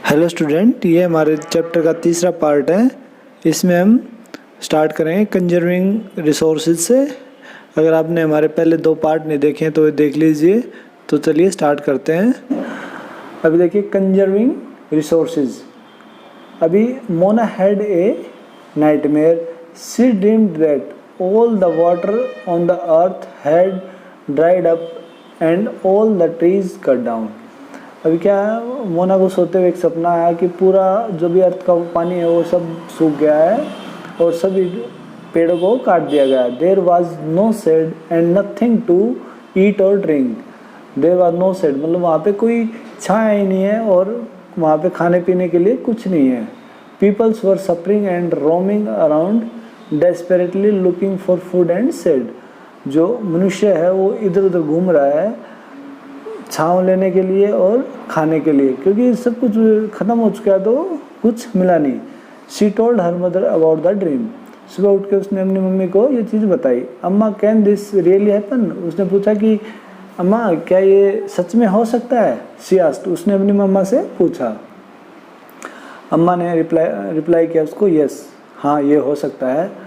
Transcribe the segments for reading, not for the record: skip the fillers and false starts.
Hello student, ये हमारे chapter का तीसरा पार्ट है। इसमें हम स्टार्ट करेंगे कंजर्विंग रिसोर्सेज से। अगर आपने हमारे पहले दो पार्ट नहीं देखे हैं तो ये देख लीजिए। तो चलिए स्टार्ट करते हैं। अभी देखिए कंजर्विंग रिसोर्सेज। अभी Mona had a nightmare. She dreamed that all the water on the earth had dried up and all the trees cut down। अभी क्या है, मोना को सोते हुए एक सपना आया कि पूरा जो भी अर्थ का पानी है वो सब सूख गया है और सभी पेड़ों को काट दिया गया। There was no shade and nothing to eat और drink. There was no shade मतलब वहाँ पे कोई छाया ही नहीं है और वहाँ पे खाने पीने के लिए कुछ नहीं है। Peoples were suffering and roaming around desperately looking for food and shade. जो मनुष्य है वो इधर उधर घूम रहा है छाँव लेने के लिए और खाने के लिए, क्योंकि सब कुछ ख़त्म हो चुका है तो कुछ मिला नहीं। She told her mother about the dream. सुबह उठ के उसने अपनी मम्मी को ये चीज़ बताई। अम्मा कैन दिस रियली हैपन। उसने पूछा कि अम्मा क्या ये सच में हो सकता है। She asked. उसने अपनी मम्मा से पूछा। अम्मा ने रिप्लाई किया उसको, यस हाँ ये हो सकता है।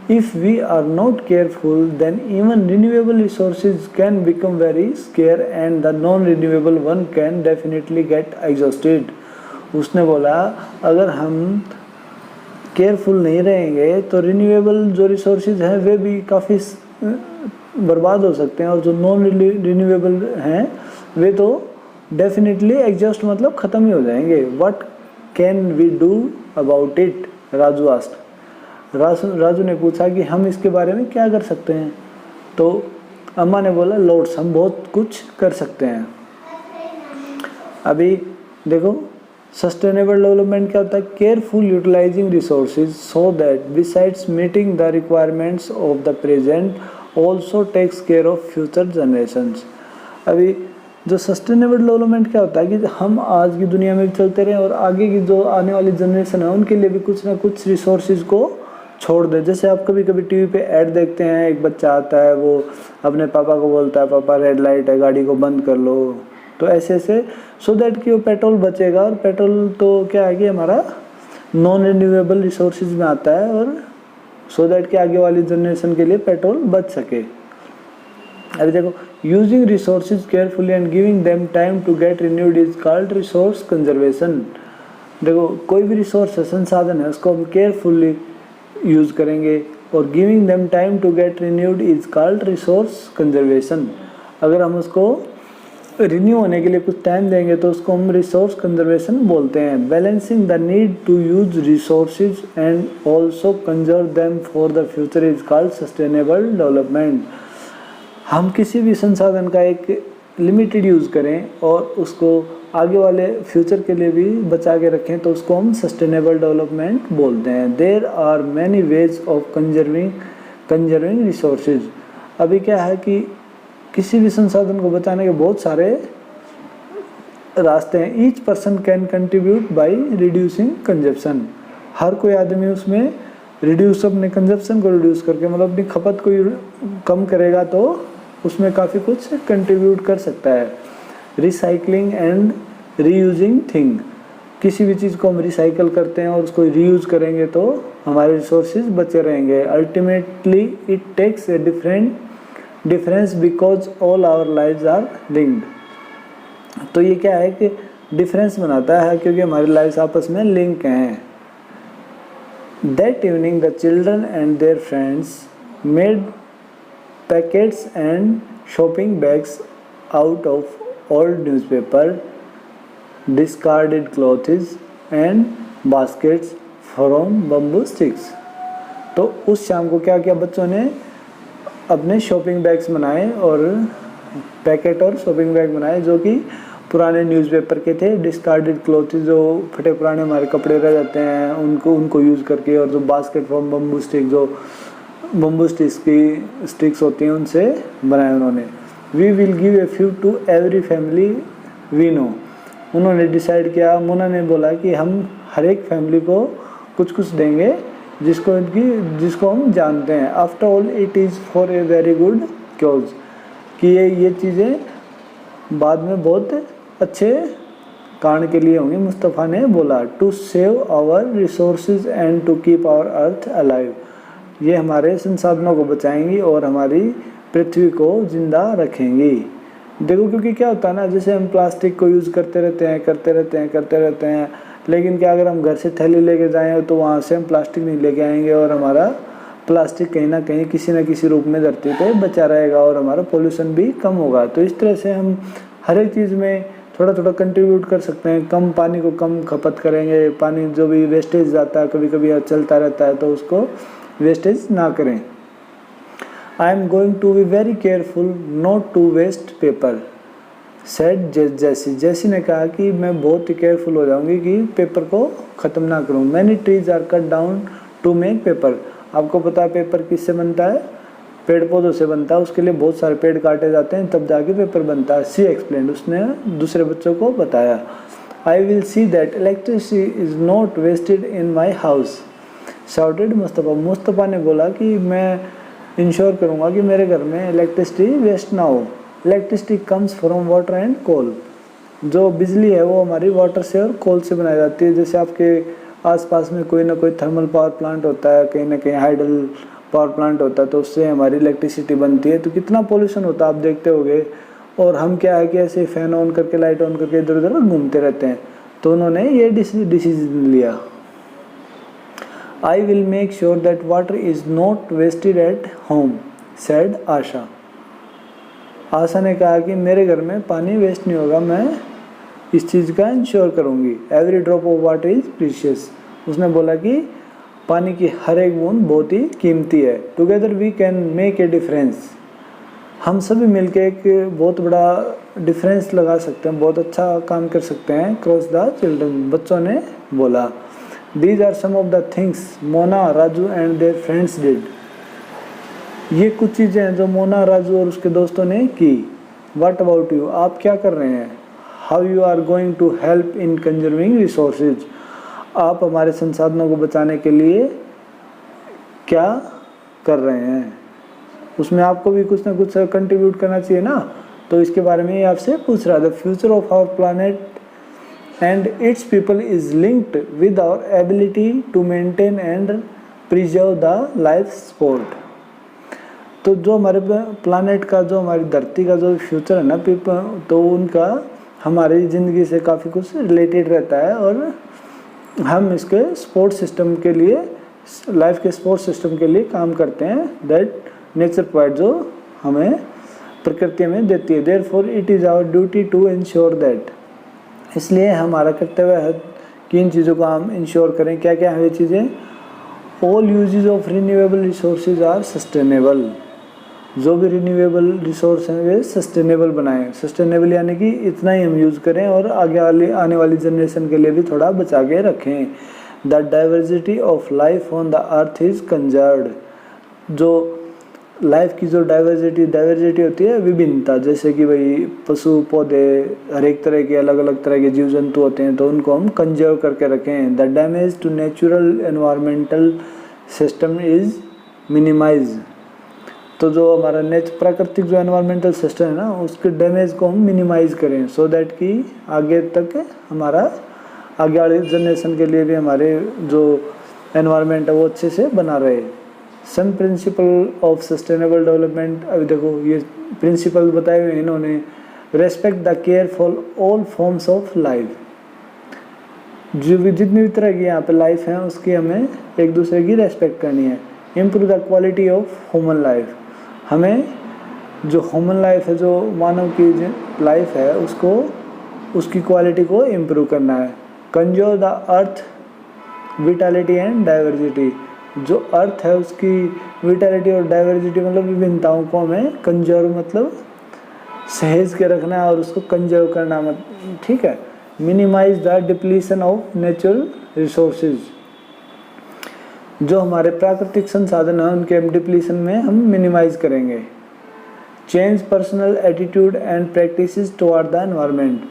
If we are not careful, then even renewable resources can become very scarce and the non-renewable one can definitely get exhausted। उसने बोला अगर हम केयरफुल नहीं रहेंगे तो रिन्यूएबल जो रिसोर्सेज हैं वे भी काफ़ी बर्बाद हो सकते हैं और जो नॉन रिन्यूएबल हैं वे तो डेफिनेटली एग्जॉस्ट मतलब ख़त्म ही हो जाएंगे। What can we do about it? Raju asked. Raju ने पूछा कि हम इसके बारे में क्या कर सकते हैं। तो अम्मा ने बोला लॉर्ड्स हम बहुत कुछ कर सकते हैं। अभी देखो सस्टेनेबल डेवलपमेंट क्या होता है, careful utilising resources so that besides meeting the requirements of the present also takes care of future generations. अभी जो सस्टेनेबल डेवलपमेंट क्या होता है कि हम आज की दुनिया में भी चलते रहें और आगे की जो आने वाली जनरेशन है उनके लिए भी कुछ ना कुछ रिसोर्सेज को छोड़ दे। जैसे आप कभी कभी टीवी पे ऐड देखते हैं, एक बच्चा आता है वो अपने पापा को बोलता है पापा रेड लाइट है गाड़ी को बंद कर लो। तो ऐसे ऐसे सो दैट कि वो पेट्रोल बचेगा और पेट्रोल तो क्या है कि हमारा नॉन रिन्यूएबल रिसोर्सेज में आता है और सो दैट कि आगे वाली जनरेशन के लिए पेट्रोल बच सके। अभी देखो using resources carefully and giving them time to get renewed is called resource conservation. देखो कोई भी रिसोर्स है, संसाधन है, उसको हम केयरफुली यूज़ करेंगे और giving them time to get renewed is called resource conservation. अगर हम उसको रिन्यू होने के लिए कुछ टाइम देंगे तो उसको हम रिसोर्स कंजर्वेशन बोलते हैं। Balancing the need to use resources and also conserve them for the future is called sustainable development. हम किसी भी संसाधन का एक लिमिटेड यूज़ करें और उसको आगे वाले फ्यूचर के लिए भी बचा के रखें तो उसको हम सस्टेनेबल डेवलपमेंट बोलते हैं। There are many ways of conserving resources. अभी क्या है कि किसी भी संसाधन को बचाने के बहुत सारे रास्ते हैं। Each person can contribute by reducing consumption. हर कोई आदमी उसमें रिड्यूस अपने कंजप्शन को रिड्यूस करके मतलब अपनी खपत को कम करेगा तो उसमें काफ़ी कुछ कंट्रीब्यूट कर सकता है। Recycling and reusing thing. किसी भी चीज़ को हम रिसाइकल करते हैं और उसको रीयूज करेंगे तो हमारे रिसोर्सेज बचे रहेंगे। Ultimately it takes a difference because all our lives are linked. तो ये क्या है कि डिफरेंस बनाता है क्योंकि हमारी लाइव्स आपस में लिंक हैं। That evening the children and their friends made packets and shopping bags out of old newspaper, discarded clothes and baskets from bamboo sticks। तो उस शाम को क्या किया बच्चों ने अपने शॉपिंग बैग्स बनाए और पैकेट और शॉपिंग बैग बनाए जो कि पुराने न्यूज़पेपर के थे। डिस्कार्डेड क्लॉथ्स जो फटे पुराने हमारे कपड़े रह जाते हैं उनको यूज़ करके, और जो बास्केट फ्रॉम बम्बू स्टिक जो बम्बू स्टिक्स की स्टिक्स होती हैं उनसे बनाए उन्होंने। We will give a few to every family we know। उन्होंने डिसाइड किया, मोना ने बोला कि हम हर एक फैमिली को कुछ कुछ देंगे जिसको हम जानते हैं। After all it is for a very good cause. कि ये चीज़ें बाद में बहुत अच्छे कारण के लिए होंगी। मुस्तफ़ा ने बोला to save our resources and to keep our earth alive, ये हमारे संसाधनों को बचाएंगी और हमारी पृथ्वी को जिंदा रखेंगी। देखो क्योंकि क्या होता है ना, जैसे हम प्लास्टिक को यूज़ करते रहते हैं, लेकिन क्या अगर हम घर से थैली लेके जाएं तो वहाँ से हम प्लास्टिक नहीं लेके आएंगे और हमारा प्लास्टिक कहीं ना कहीं किसी न किसी रूप में धरती पे बचा रहेगा और हमारा पोल्यूशन भी कम होगा। तो इस तरह से हम हर एक चीज़ में थोड़ा थोड़ा कंट्रीब्यूट कर सकते हैं। कम पानी को कम खपत करेंगे, पानी जो भी वेस्टेज जाता है कभी कभी चलता रहता है तो उसको वेस्टेज ना करें। I am going to be very careful not to waste paper said Jessie ने कहा कि मैं बहुत ही केयरफुल हो जाऊंगी कि पेपर को ख़त्म ना करूं। Many trees are cut down to make paper, आपको पता है पेपर किससे बनता है, पेड़ पौधों से बनता है। उसके लिए बहुत सारे पेड़ काटे जाते हैं तब जाके पेपर बनता है। सी एक्सप्लेन, उसने दूसरे बच्चों को बताया। I will see that electricity is not wasted in my house shouted Mustafa, Mustafa ने बोला कि मैं इंश्योर करूँगा कि मेरे घर में इलेक्ट्रिसिटी वेस्ट ना हो। Electricity comes from water and coal, जो बिजली है वो हमारी वाटर से और कोल से बनाई जाती है। जैसे आपके आसपास में कोई ना कोई थर्मल पावर प्लांट होता है, कहीं ना कहीं हाइडल पावर प्लांट होता है, तो उससे हमारी इलेक्ट्रिसिटी बनती है। तो कितना पोल्यूशन होता है आप देखते होंगे। और हम क्या है कि ऐसे फैन ऑन करके लाइट ऑन करके इधर उधर घूमते रहते हैं। तो उन्होंने ये डिसीजन लिया। I will make sure that water is not wasted at home said Asha, Asha ने कहा कि मेरे घर में पानी वेस्ट नहीं होगा, मैं इस चीज़ का इंश्योर करूँगी। Every drop of water is precious, उसने बोला कि पानी की हर एक बूंद बहुत ही कीमती है। Together we can make a difference, हम सभी मिलकर एक बहुत बड़ा डिफरेंस लगा सकते हैं, बहुत अच्छा काम कर सकते हैं। क्रॉस द चिल्ड्रन, बच्चों ने बोला। These are some of the things Mona, Raju and their friends did, ये कुछ चीज़ें हैं जो मोना, राजू और उसके दोस्तों ने की। व्हाट अबाउट यू, आप क्या कर रहे हैं। How you are going to help in conserving resources, आप हमारे संसाधनों को बचाने के लिए क्या कर रहे हैं। उसमें आपको भी कुछ ना कुछ कंट्रीब्यूट करना चाहिए ना, तो इसके बारे में ये आपसे पूछ रहा है। The future of our planet and its people is linked with our ability to maintain and preserve the life support, तो जो हमारे प्लानट का, जो हमारी धरती का जो फ्यूचर है ना पीपल, तो उनका हमारी ज़िंदगी से काफ़ी कुछ रिलेटेड रहता है। और हम इसके सपोर्ट सिस्टम के लिए, लाइफ के सपोर्ट सिस्टम के लिए काम करते हैं। दैट नेचर प्रोवाइड, जो हमें प्रकृति में देती है। Therefore it is our duty to ensure that, इसलिए हमारा कर्तव्य है कि इन चीज़ों को हम इंश्योर करें। क्या क्या है ये चीज़ें। All uses of renewable resources are sustainable, जो भी रिन्यूएबल रिसोर्स हैं वे सस्टेनेबल बनाएं। सस्टेनेबल यानी कि इतना ही हम यूज़ करें और आने वाली जनरेशन के लिए भी थोड़ा बचा के रखें। The diversity of life on the earth is conserved, जो लाइफ की जो डाइवर्सिटी होती है, विभिन्नता, जैसे कि भाई पशु पौधे, हर एक तरह के अलग अलग तरह के जीव जंतु होते हैं, तो उनको हम कंजर्व करके रखें। The damage to natural environmental system is minimise, तो जो हमारा प्राकृतिक जो एनवायरमेंटल सिस्टम है ना, उसके डैमेज को हम मिनिमाइज करें, सो दैट कि आगे तक हमारा, आगे वाली जनरेशन के लिए भी हमारे जो एनवायरमेंट है वो अच्छे से बना रहे। सम प्रिंसिपल ऑफ सस्टेनेबल डेवलपमेंट, अभी देखो ये प्रिंसिपल बताए हुए हैं इन्होंने। Respect the care for all forms of life, जो भी जितनी भी तरह की यहाँ पे लाइफ है उसकी हमें एक दूसरे की रेस्पेक्ट करनी है। Improve the quality of human life, हमें जो ह्यूमन लाइफ है, जो मानव की लाइफ है, उसको, उसकी क्वालिटी को इम्प्रूव करना है। Conserve the earth vitality and diversity, जो अर्थ है उसकी विटालिटी और डाइवर्सिटी मतलब विभिन्नताओं को हमें कंजर्व मतलब सहेज के रखना है और उसको कंजर्व करना मत, ठीक है। Minimise the depletion of natural resources, जो हमारे प्राकृतिक संसाधन हैं उनके हम डिप्लीशन में हम मिनिमाइज करेंगे। Change personal attitude and practices toward the environment,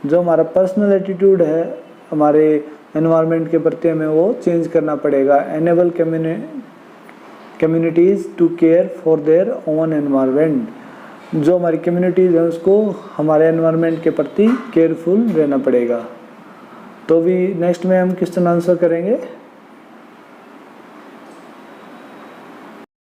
जो हमारा पर्सनल एटीट्यूड है हमारे एनवायरनमेंट के प्रति हमें वो चेंज करना पड़ेगा। Enable communities to care for their own environment, जो हमारी कम्युनिटीज़ हैं उसको हमारे एनवायरनमेंट के प्रति केयरफुल रहना पड़ेगा। तो भी नेक्स्ट में हम क्वेश्चन आंसर करेंगे।